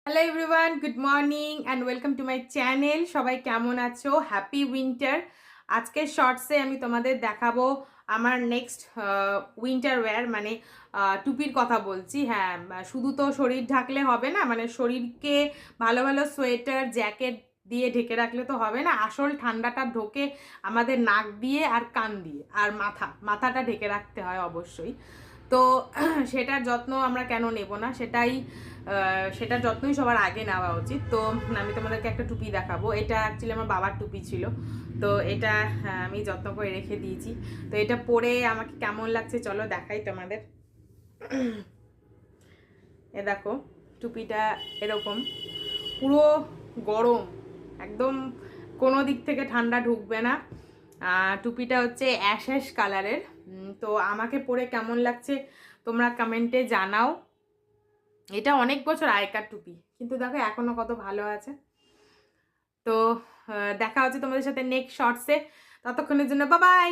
Hello everyone, good morning and welcome to my channel. সবাই কেমন আছো? Happy winter. আজকের শর্টসে আমি তোমাদের দেখাবো আমার নেক্সট উইন্টার ওয়্যার, মানে টুপির কথা বলছি। হ্যাঁ, শুধু তো শরীর ঢাকলে হবে না, মানে শরীরকে ভালো ভালো সোয়েটার জ্যাকেট দিয়ে ঢেকে রাখলে তো হবে না। আসল ঠান্ডাটা ঢোকে আমাদের নাক দিয়ে আর কান দিয়ে, আর মাথাটা ঢেকে রাখতে হয় অবশ্যই। তো সেটার যত্ন আমরা কেন নেব না, সেটার যত্নই সবার আগে নেওয়া উচিত। তো আমি তোমাদেরকে একটা টুপি দেখাবো। এটা অ্যাকচুয়ালি আমার বাবার টুপি ছিল, তো এটা আমি যত্ন করে রেখে দিয়েছি। তো এটা পরে আমাকে কেমন লাগছে চলো দেখাই তোমাদের। এ দেখো, টুপিটা এরকম পুরো গরম, একদম কোনো দিক থেকে ঠান্ডা ঢুকবে না। টুপিটা হচ্ছে অ্যাশ কালারের। তো আমাকে পরে কেমন লাগছে তোমরা কমেন্টে জানাও। এটা অনেক বছর আগেকার টুপি, কিন্তু দেখো এখনো কত ভালো আছে। তো দেখা হচ্ছে তোমাদের সাথে নেক্সট শর্টসে। ততক্ষণের জন্য বাই বাই।